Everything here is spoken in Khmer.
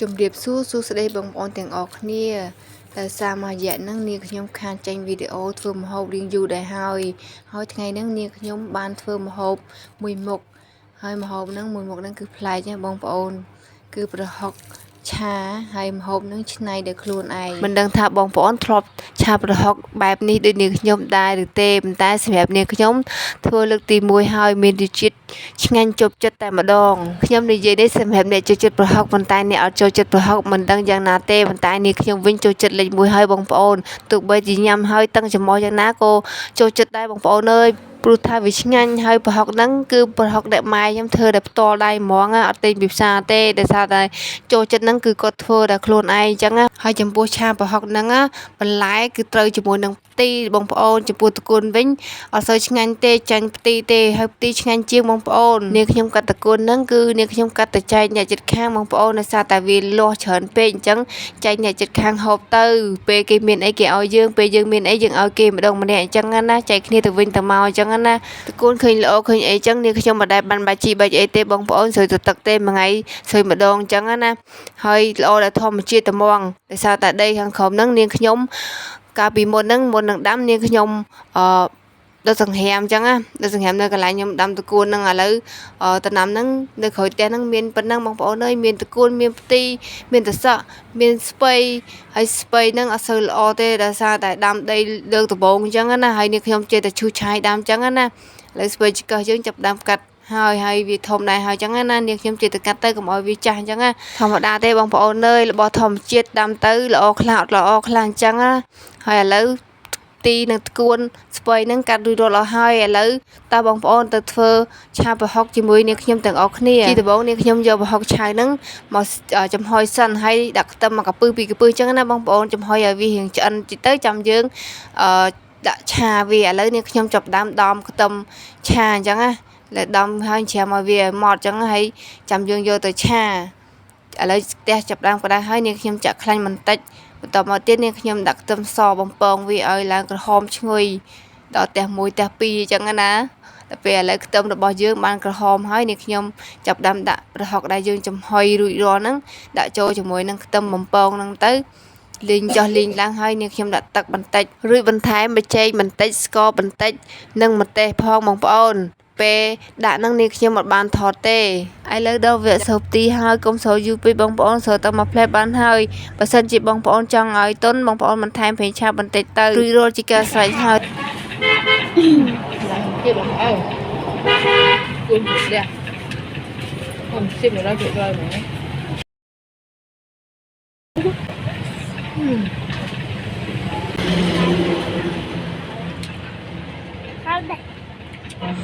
ជំរាបសួរសួស្តីបងប្អូនទាំងអស់គ្នាដែលសារមករយៈហ្នឹងនាងខ្ញុំខានចេញវីដេអូធ្វើម្ហូបរៀងយូរដែរហើយថ្ងៃហ្នឹងនាងខ្ញុំបានធ្វើម្ហូបមួយមុខហើយម្ហូបហ្នឹងមួយមុខហ្នឹងគឺប្លែកណាបងប្អូនគឺប្រហុកឆាហើយម្ហូបហ្នឹងឆ្នៃដោយខ្លួនឯងមិនដឹងថាបងប្អូនធ្លាប់ឆាប្រហុកបែបនេះដូចនាងខ្ញុំដែរឬទេប៉ុន្តែសម្រាប់នាងខ្ញុំធ្វើលើកទី1ហើយមានរសជាតិឆ្ងាញ់ជាប់ចិត្តតែម្ដងខ្ញុំនិយាយនេះសម្រាប់អ្នកចូលចិត្តប្រហុកប៉ុន្តែអ្នកអត់ចូលចិត្តប្រហុកមិនដឹងយ៉ាងណាទេប៉ុន្តែនាងខ្ញុំវិញចូលចិត្តលេខ1ហើយបងប្អូនទោះបីជាញ៉ាំហើយតឹងច្រមុះយ៉ាងណាក៏ចូលចិត្តដែរបងប្អូនអើយព្រោះថាវាឆ្ងាញ់ហើយប្រហុកហ្នឹងគឺប្រហុកដែលម៉ែខ្ញុំធ្វើដោយផ្ទាល់ដៃហ្មងអត់ទិញពីផ្សារទេដោយសារតែចូលចិត្តហ្នឹងគឺគាត់ធ្វើដោយខ្លួនឯងអញ្ចឹងហើយចំពោះឆាប្រហុកហ្នឹងបន្លែគឺត្រូវជាមួយនឹងផ្ទីបងប្អូនចំពោះតកួនវិញអត់សូវឆ្ងាញ់ទេចាញ់ផ្ទីទេហើយផ្ទីឆ្ងាញ់ជាងបងប្អូននាងខ្ញុំកាត់តកួនហ្នឹងគឺនាងខ្ញុំកាត់ទៅចែកអ្នកជិតខាងបងប្អូនដោយសារតែវាលាស់ច្រើនពេកអញ្ចឹងចែកអ្នកជិតខាងហូបទៅពេលគេមានអីគេឲ្យយើងពេលយើងមានអីយើងឲ្យគេម្ដងម្នាក់អញ្ចឹងណាចែកគ្នាទៅវិញទៅមកអញ្ចឹងណាតកួនឃើញល្អឃើញអីចឹងនាងខ្ញុំមិនដែលបានបាច់ជីបាច់អីទេបងប្អូនស្រួយទៅទឹកទេមួយថ្ងៃស្រួយម្ដងអញ្ចឹងណាហើយល្អដល់ធម្មជាតិត្មងដោយសារតែដីខាងក្រោមហ្នឹងនាងខ្ញុំកាលពីមុននឹងដាំនាងខ្ញុំដុតសង្ហាមអញ្ចឹងណាដុតសង្ហាមនៅកន្លែងខ្ញុំដាំតកួនហ្នឹងឥឡូវដំណាំហ្នឹងនៅក្រោយផ្ទះហ្នឹងមានប៉ុណ្ណឹងបងប្អូនអើយមានតកួនមានផ្ទីមានតសក់មានស្ពៃហើយស្ពៃហ្នឹងអត់សូវល្អទេដោយសារតែដាំដីលើកដំបូងអញ្ចឹងណាហើយនាងខ្ញុំចេះតែឈូសឆាយដាំអញ្ចឹងណាឥឡូវស្ពៃឆ្កឹះយើងចាប់ដាំកាត់ហើយវាធំដែរហើយអញ្ចឹងណានាងខ្ញុំចេះតែកាត់ទៅកុំឲ្យវាចាស់អញ្ចឹងណាធម្មតាទេបងប្អូនអើយរបស់ធម្មជាតិដាំទៅល្អខ្លះអត់ល្អខ្លះអញ្ចឹងណាហើយឥឡូវទីនឹងតកួនស្ពៃហ្នឹងកាត់រួចរាល់អស់ហើយឥឡូវតើបងប្អូនទៅធ្វើឆាប្រហុកជាមួយនាងខ្ញុំទាំងអស់គ្នាទីដំបូងនាងខ្ញុំយកប្រហុកឆៅហ្នឹងមកចំហុយសិនហើយដាក់ខ្ទឹមមកកាពឹសពីកាពឹសអញ្ចឹងណាបងប្អូនចំហុយឲ្យវារៀងឆ្អិនតិចទៅចាំយើងដាក់ឆាវាឥឡូវនាងខ្ញុំចាប់ដើមដំខ្ទឹមឆាអញ្ចឹងណាលើដំហើយច្រាមឲ្យវាម៉ត់អញ្ចឹងហើយចាំយើងយកទៅឆាឥឡូវផ្ទះចាប់ដើមក្តៅហើយនាងខ្ញុំចាក់ខ្លាញ់បន្តិចបន្តមកទៀតនាងខ្ញុំដាក់ខ្ទឹមសបំពងវាឲ្យឡើងក្រហមឈ្ងុយដល់ផ្ទះ1ផ្ទះ2អញ្ចឹងណាដល់ពេលឥឡូវខ្ទឹមរបស់យើងបានក្រហមហើយនាងខ្ញុំចាប់ដើមដាក់ប្រហុកដែលយើងចំហុយរួចរាល់ហ្នឹងដាក់ចូលជាមួយនឹងខ្ទឹមបំពងហ្នឹងទៅលីងចុះលីងឡើងហើយនាងខ្ញុំដាក់ទឹកបន្តិចរួចបន្ថែមប៊ីចេងបន្តិចស្ករបន្តិចនិងម្ទេសផងបងប្អូនពេលដាក់ហ្នឹងនាងខ្ញុំអត់បានថតទេឥឡូវដល់វគ្គសូបទីហើយកុំស្រូវយូរពេកបងប្អូនស្រូវតែមួយផ្លែបានហើយបើសិនជាបងប្អូនចង់ឲ្យទន់បងប្អូនបន្ថែមប្រេងឆាបន្តិចទៅរួចរាល់ជាការស្រេចហើយជាបងប្អូនគួរលះខ្ញុំស៊ីមដល់ជិះរយហ្មងHow